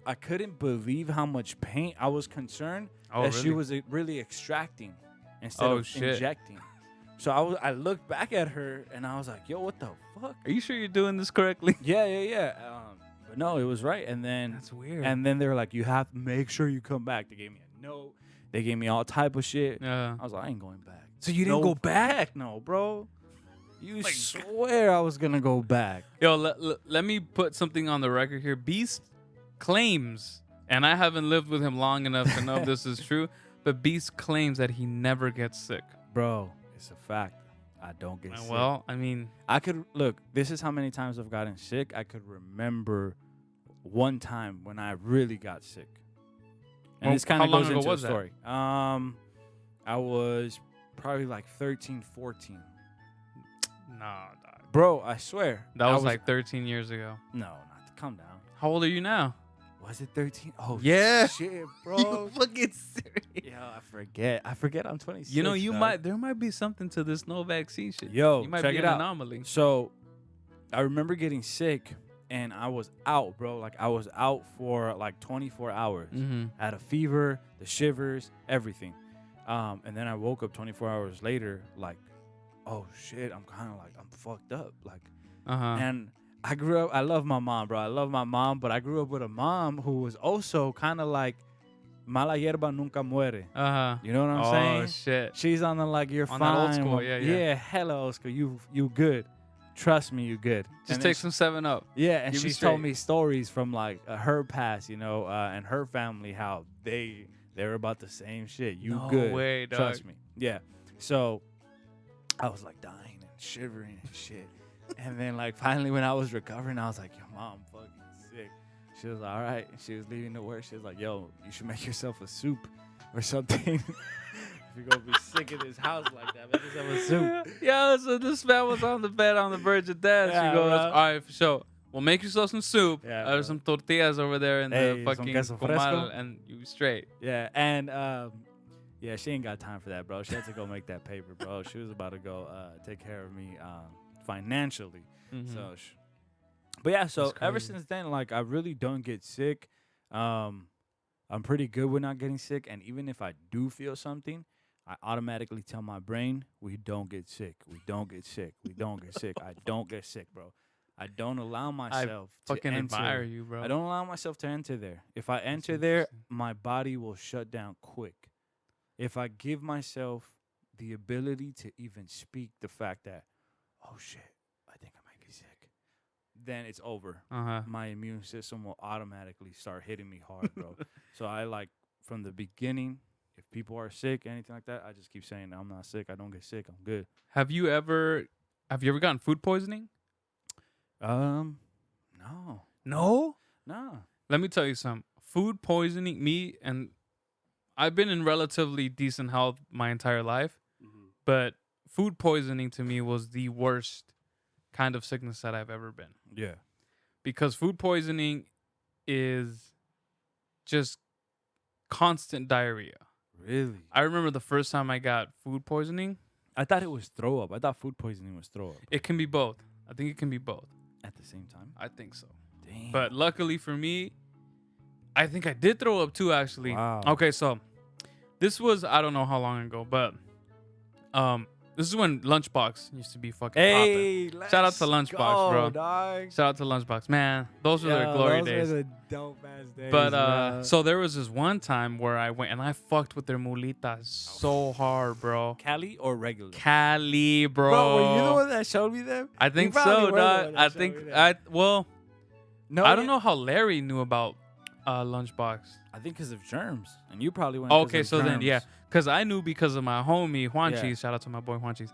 I couldn't believe how much pain. I was concerned that really? she was really extracting instead of injecting. So I looked back at her and I was like, yo, what the fuck? Are you sure you're doing this correctly? Yeah. But no, it was right. And then that's weird. And then they were like, you have to make sure you come back. They gave me a note. They gave me all type of shit. Yeah. I was like, I ain't going back. So you didn't go back? No, bro. You swear I was gonna go back. Yo, let me put something on the record here. Beast claims, and I haven't lived with him long enough to know if this is true, but Beast claims that he never gets sick. Bro, it's a fact. I don't get sick. Well, I mean, I could look. This is how many times I've gotten sick. I could remember one time when I really got sick, and this kind of goes into the story. I was probably like 13, 14. Nah, dog. Bro, I swear. That was like 13 years ago. No, not. Calm down. How old are you now? Was it 13? Oh, yeah. Shit, bro. You fucking serious. Yo, I forget I'm 26. You know, there might be something to this no vaccine shit. Yo, you might check be it an out. anomaly. So, I remember getting sick, and I was out, bro. Like, I was out for like 24 hours. Mm-hmm. I had a fever, the shivers, everything. And then I woke up 24 hours later, like, oh shit, I'm kind of like, I'm fucked up. Like, and I grew up, I love my mom, bro. I love my mom, but I grew up with a mom who was also kind of like, mala hierba nunca muere. You know what I'm saying? Oh, shit. She's on the, like, you're on fine. That old school, yeah. Yeah, hella old school. You good. Trust me, you good. Just take some 7-Up. Yeah, and she's told me stories from, like, her past, you know, and her family, how they're about the same shit. You no good. Way, dog. Trust me. Yeah. So I was like dying and shivering and shit. And then like finally when I was recovering, I was like, yo, mom, I'm fucking sick. She was like, all right. And she was leaving to work. She was like, yo, you should make yourself a soup or something. If you're going to be sick in this house like that, make yourself a soup. Yeah, so this man was on the bed on the verge of death. Yeah, she goes, bro. all right, for sure. Well, make yourself some soup. Yeah, There's some tortillas over there in the fucking comal, and you straight. Yeah, and yeah, she ain't got time for that, bro. She had to go make that paper, bro. She was about to go take care of me financially. Mm-hmm. So, but yeah, so ever since then, like, I really don't get sick. I'm pretty good with not getting sick, and even if I do feel something, I automatically tell my brain, we don't get sick. We don't get sick. We don't get sick. I don't get sick, bro. I don't allow myself to fucking enter. admire you, bro. I don't allow myself to enter there. If I enter there, my body will shut down quick. If I give myself the ability to even speak the fact that, oh shit, I think I might be sick, then it's over. My immune system will automatically start hitting me hard, bro. So I like from the beginning, if people are sick, anything like that, I just keep saying, I'm not sick. I don't get sick. I'm good. Have you ever gotten food poisoning? No. No? No. Let me tell you something. Food poisoning, and I've been in relatively decent health my entire life, but food poisoning to me was the worst kind of sickness that I've ever been. Yeah. Because food poisoning is just constant diarrhea. Really? I remember the first time I got food poisoning. I thought it was throw up. I thought food poisoning was throw up. It can be both. I think it can be both. At the same time? I think so. Damn. But luckily for me, I think I did throw up too, actually. Wow. Okay, so this was, I don't know how long ago, but this is when Lunchbox used to be fucking popping. Shout out to Lunchbox, bro. Dog. Shout out to Lunchbox. Man, those were the glory days. Those were the dope-ass days, But so there was this one time where I went and I fucked with their mulitas so hard, bro. Cali or regular? Cali, bro. Bro, were you the one that showed me them? I think so, dog. I don't know how Larry knew about Lunchbox. I think because of germs, and you probably went. Okay, so then because I knew because of my homie Juanchis. Yeah. Shout out to my boy Juanchis,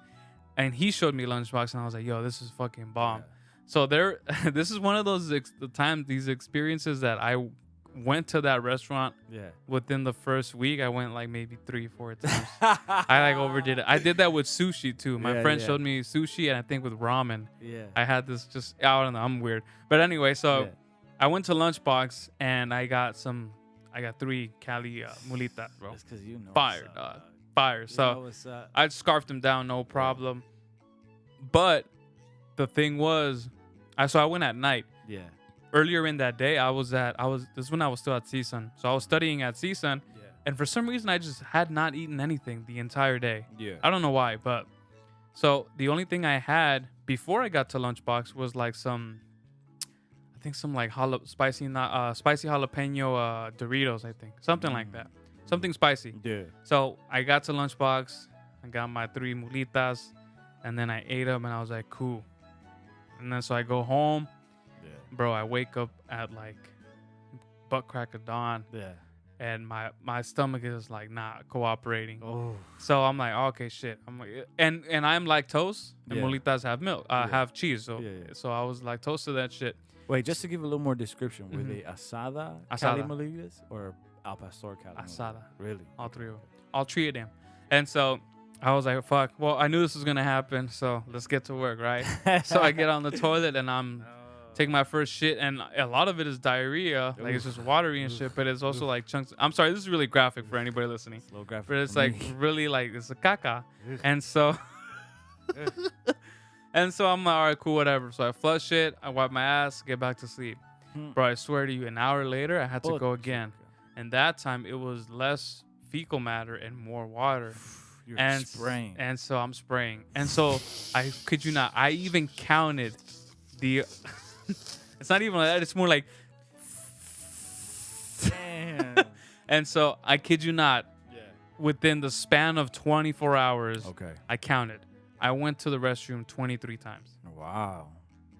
and he showed me Lunchbox, and I was like, "Yo, this is fucking bomb." Yeah. So this is one of those these experiences that I went to that restaurant. Yeah. Within the first week, I went like maybe 3-4 times. I like overdid it. I did that with sushi too. My friend showed me sushi, and I think with ramen. Yeah. I had this I don't know. I'm weird, but anyway, so. Yeah. I went to Lunchbox and I got 3 Cali mulitas, bro. That's because you know. Fire, dog. Fire. So I scarfed them down, no problem. But the thing was, I went at night. Yeah. earlier in that day, this is when I was still at CSUN. So I was studying at CSUN, and for some reason I just had not eaten anything the entire day. Yeah. I don't know why, but so the only thing I had before I got to lunchbox was like some like spicy jalapeno Doritos, I think. Something like that. Something spicy. Yeah. So I got to lunchbox, I got my 3 mulitas, and then I ate them and I was like, cool. And then so I go home. Yeah. Bro, I wake up at like butt crack of dawn. Yeah. And my stomach is like not cooperating. Oh. So I'm like, okay, shit. I'm like, and I'm lactose, and mulitas have milk, have cheese. So I was lactose to that shit. Wait, just to give a little more description, were they asada Cali molitas or al pastor Cali? Asada. Really? All 3 of them. All 3 of them. And so I was like, fuck. Well, I knew this was gonna happen, so let's get to work, right? So I get on the toilet and I'm taking my first shit, and a lot of it is diarrhea. Like it's just watery and shit, but it's also like chunks. I'm sorry, this is really graphic for anybody listening. It's a little graphic, but it's like really like it's a caca, and so. And so I'm like, all right, cool, whatever. So I flush it, I wipe my ass, get back to sleep. Bro, I swear to you, an hour later, I had to go again. And that time, it was less fecal matter and more water. You're spraying. And so I'm spraying. And so, I kid you not, I even counted the... It's not even like that, it's more like... Damn. And so, I kid you not, within the span of 24 hours, I counted. I went to the restroom 23 times. Wow.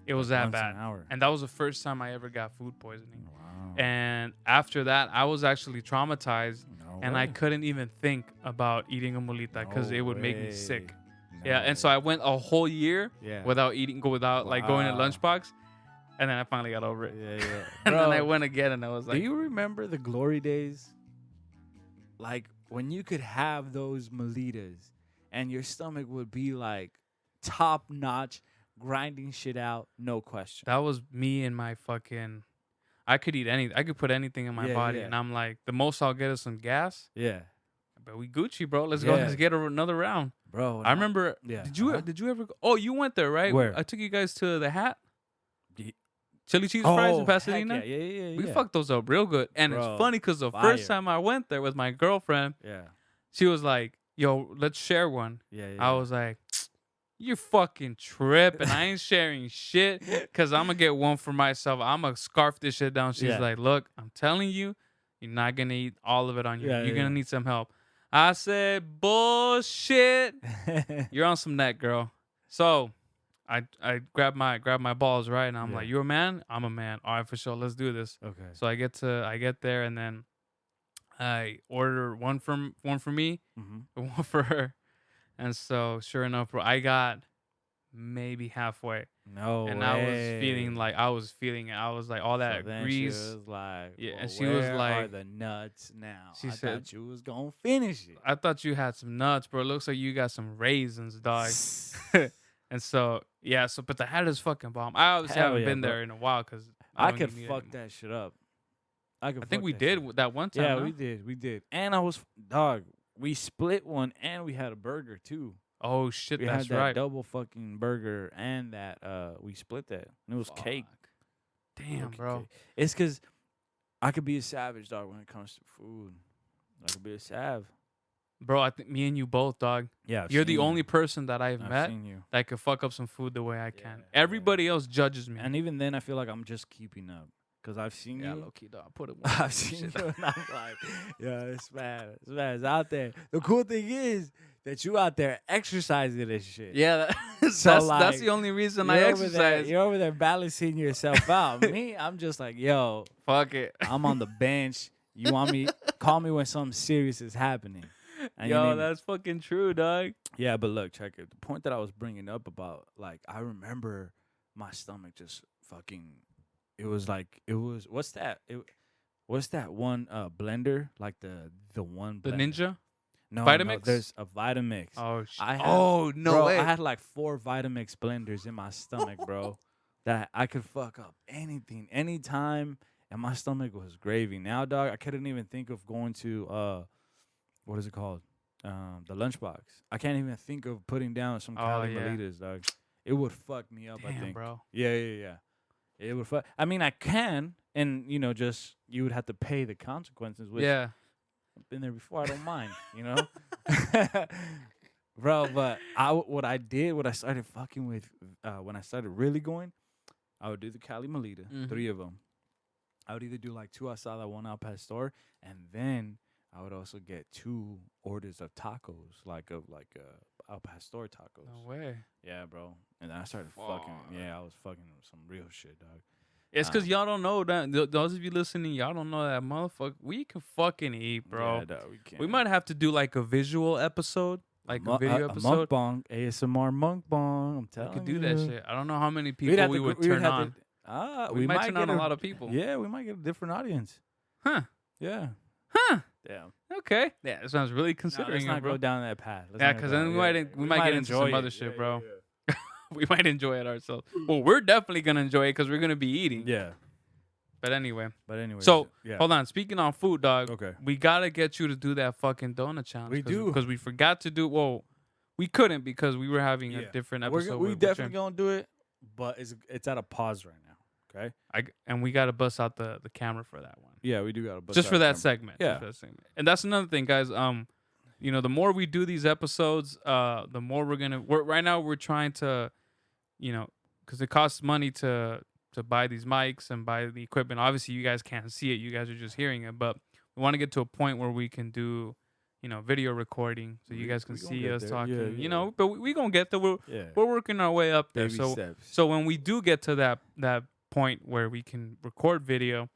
It was that Once bad. an hour. And that was the first time I ever got food poisoning. Wow. And after that, I was actually traumatized. No way. I couldn't even think about eating a molita because it would make me sick. No And so I went a whole year without like going to lunchbox. And then I finally got over it. Yeah. And then I went again and I was like... Do you remember the glory days? Like when you could have those molitas and your stomach would be like top notch, grinding shit out, no question. That was me and my fucking... I could eat anything. I could put anything in my body. And I'm like, the most I'll get is some gas. Yeah. But we Gucci, bro. Let's go. Let's get another round. Bro. I remember... Yeah. Did you ever... Oh, you went there, right? Where? I took you guys to the Hat. Chili cheese fries in Pasadena. Yeah. We fucked those up real good. And it's funny because the first time I went there with my girlfriend, she was like, yo, let's share one. Yeah. I was like, you fucking tripping. I ain't sharing shit because I'm going to get one for myself. I'm going to scarf this shit down. She's like, look, I'm telling you, you're not going to eat all of it on you. You're going to need some help. I said, bullshit. You're on some net, girl. So I grabbed my balls, right? And I'm like, you a man? I'm a man. All right, for sure. Let's do this. Okay. So I get there and then I order one for me, one for her. And so sure enough, bro, I got maybe halfway. No and way. I was feeling it. I was like all that then grease. She was like, yeah, well, and she was where like, are the nuts now? She I said, thought you was gonna finish it. I thought you had some nuts, bro. It looks like you got some raisins, dog. And so but the Hat is fucking bomb. I obviously haven't been there in a while because I could fuck that shit up. I think we did that one time. Yeah, no? we did. And I was dog. We split one and we had a burger too. Oh shit, we that's had that right. double fucking burger and that we split that. And it was cake. Damn, bro. Cake. It's because I could be a savage, dog, when it comes to food. I could be a sav. Bro, I think me and you both, dog. Yeah, you're the only person that I've met seen you. that could fuck up some food the way I can. Everybody else judges me. And even then, I feel like I'm just keeping up. Because I've seen you. Yeah, low-key, dog. Put it I've seen you, and I'm like, yeah, it's bad. It's out there. The cool thing is that you out there exercising this shit. Yeah, that's the only reason I exercise. You're over there balancing yourself out. Me, I'm just like, yo. Fuck it. I'm on the bench. You want me? Call me when something serious is happening. And yo, that's fucking true, dog. Yeah, but look, check it. The point that I was bringing up about, like, I remember my stomach just fucking... It was what's that? What's that one blender? Like the one blender. The Ninja? No, Vitamix? No, there's a Vitamix. Oh shit. No way. I had like 4 Vitamix blenders in my stomach, bro. That I could fuck up anything, anytime, and my stomach was gravy. Now, dog, I couldn't even think of going to what is it called? The lunchbox. I can't even think of putting down some Cali Molitas, dog. It would fuck me up, Damn, I think. Bro. Yeah. It would. I mean, I can, and just you would have to pay the consequences. Which Yeah. I've been there before. I don't mind, bro. But what I started fucking with, when I started really going, I would do the Cali Melita, 3 of them. I would either do like 2 asada, 1 al pastor, and then I would also get 2 orders of tacos, like al pastor tacos. No way. Yeah, bro. And then I started fucking. Yeah, I was fucking some real shit, dog. It's because y'all don't know that. Those of you listening, y'all don't know that motherfucker. We can fucking eat, bro. Yeah, dog, we can. We might have to do like a visual episode, like a video episode. Mukbang, ASMR mukbang. I'm telling you. We could do that shit. I don't know how many people we would turn on. We might turn on a lot of people. Yeah, we might get a different audience. Huh. Yeah. Huh. Damn. Okay. Yeah, that sounds really considering. Let's not bro. go down that path. Because then we might get into some other shit, bro. We might enjoy it ourselves. Well, we're definitely gonna enjoy it because we're gonna be eating. Yeah. But anyway. So hold on. Speaking on food, dog. Okay. We gotta get you to do that fucking donut challenge. We do because we forgot to do. Well, we couldn't because we were having a different episode. We definitely gonna do it, but it's at a pause right now. Okay. And we gotta bust out the camera for that one. Yeah, we do gotta bust just out for that camera. segment. Yeah. And that's another thing, guys. The more we do these episodes, the more right now we're trying to, because it costs money to buy these mics and buy the equipment. Obviously, you guys can't see it; you guys are just hearing it. But we want to get to a point where we can do, video recording, so you guys can see us talking. Yeah. But we gonna get there. We're working our way up there. Baby steps. So when we do get to that point where we can record video,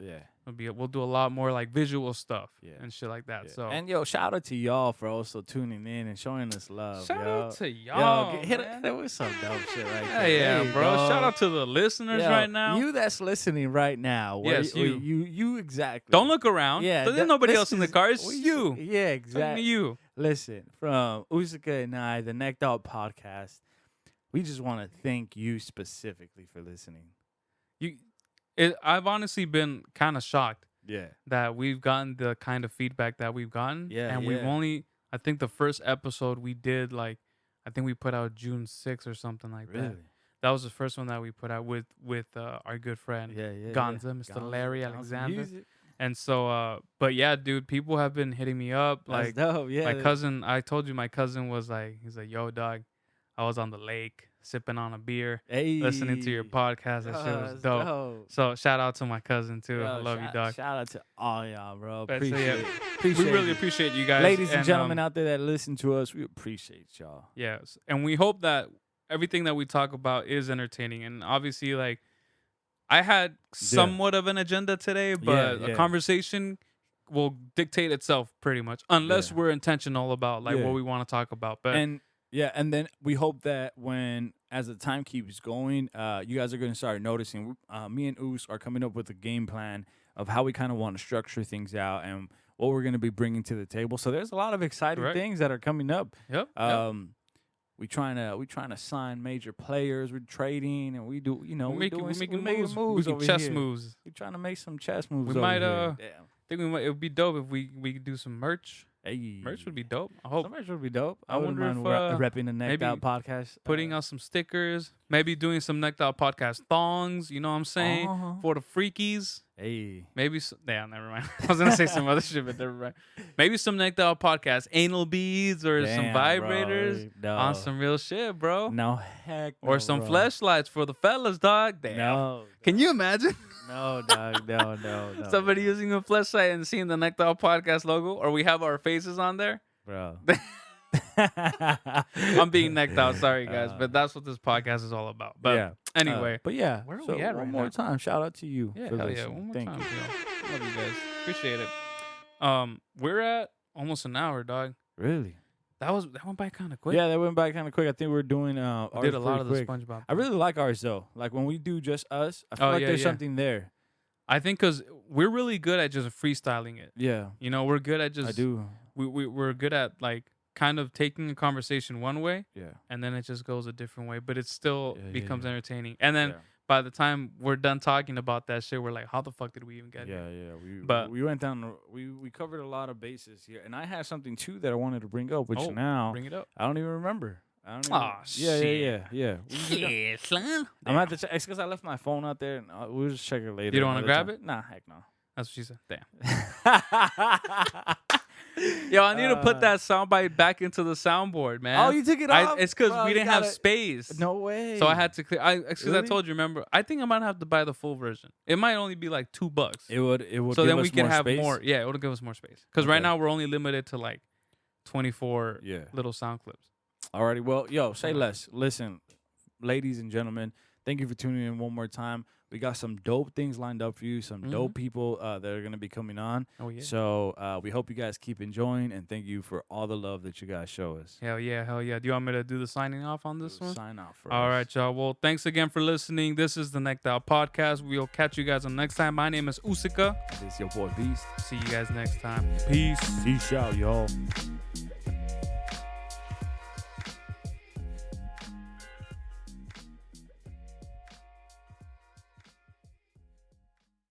we'll do a lot more like visual stuff and shit like that. So shout out to y'all for also tuning in and showing us love. Shout out to y'all. Hit with some dope shit right there. Yeah, bro. Dog. Shout out to the listeners right now. You that's listening right now. Yes, you. You exactly. Don't look around. Yeah, there's nobody else in the car. It's you. Yeah, exactly. You. Listen, from Usaka and I, the Theneckedout Podcast, we just want to thank you specifically for listening. I've honestly been kind of shocked. Yeah. That we've gotten the kind of feedback that we've gotten. Yeah. And we've only, I think the first episode we did, I think we put out June 6th or something like that. That was the first one that we put out with our good friend, Gonza, Mr. Larry Alexander. And so, but yeah, dude, people have been hitting me up. That's dope. Yeah. My cousin, I told you my cousin was he's like, yo, dog, I was on the lake sipping on a beer, listening to your podcast. That shit was dope. So shout out to my cousin too. I love you, dog. Shout out to all y'all, bro. Appreciate it. We really appreciate you guys. Ladies and gentlemen out there that listen to us, we appreciate y'all. Yes. And we hope that everything that we talk about is entertaining. And obviously, I had somewhat of an agenda today, but a conversation will dictate itself pretty much, unless we're intentional about what we want to talk about. But and then we hope that as the time keeps going, you guys are going to start noticing. Me and Oos are coming up with a game plan of how we kind of want to structure things out and what we're going to be bringing to the table. So there's a lot of exciting things that are coming up. Yep. We trying to sign major players. We're trading, and we do. We're making moves. Chess moves. We're trying to make some chess moves. We might. I think we might. It would be dope if we could do some merch. Hey. Merch would be dope. I hope. Some merch would be dope. I wonder if repping the Theneckedout Podcast, putting out some stickers, maybe doing some Theneckedout Podcast thongs. You know what I'm saying? For the freakies. Hey. Maybe. Never mind. I was gonna say some other shit, but never mind. Maybe some Theneckedout Podcast anal beads or some vibrators on some real shit, bro. No heck. Or some fleshlights for the fellas, dog. Damn. No. Can you imagine? No, dog. No. Somebody using a fleshlight and seeing the Theneckedout Podcast logo, or we have our faces on there, bro. I'm being necked out. Sorry, guys, but that's what this podcast is all about. But anyway, where are we at right one more now? time, shout out to you. Yeah, for hell listening. yeah, one more Thank time. you. Love you guys. Appreciate it. We're at almost an hour, dog. Really? That went by kind of quick. Yeah, that went by kind of quick. I think we're doing. We did a lot of the quick. SpongeBob. I really like ours though. Like when we do just us, I feel like there's something there. I think because we're really good at just freestyling it. Yeah. We're good at just. I do. We're good at kind of taking a conversation one way. Yeah. And then it just goes a different way, but it still becomes entertaining. And then by the time we're done talking about that shit, we're like, how the fuck did we even get here? Yeah. We went down. We covered a lot of bases here, and I have something too that I wanted to bring up, which now bring it up. I don't even remember. I don't Oh, Yeah. Yeah, son. I'm at the check. It's because I left my phone out there, and we'll just check it later. You don't want to grab it? Nah, heck no. That's what she said. Damn. Yo, I need to put that soundbite back into the soundboard, man. Oh, you took it off? It's because we didn't have space. No way. So I had to clear. Because Really? I told you, remember, I think I might have to buy the full version. It might only be like $2. It would. So give then us we can more have space? more. Yeah, it would give us more space. Because right now we're only limited to like 24 little sound clips. Alrighty. Well, yo, say less. Listen, ladies and gentlemen, thank you for tuning in one more time. We got some dope things lined up for you. Some dope people that are going to be coming on. Oh, yeah. So we hope you guys keep enjoying, and thank you for all the love that you guys show us. Hell yeah. Do you want me to do the signing off on this one? Sign off for All us. right, y'all. Well, thanks again for listening. This is the Theneckedout Podcast. We'll catch you guys on next time. My name is Usika. This is your boy Beast. See you guys next time. Peace. Peace out, y'all.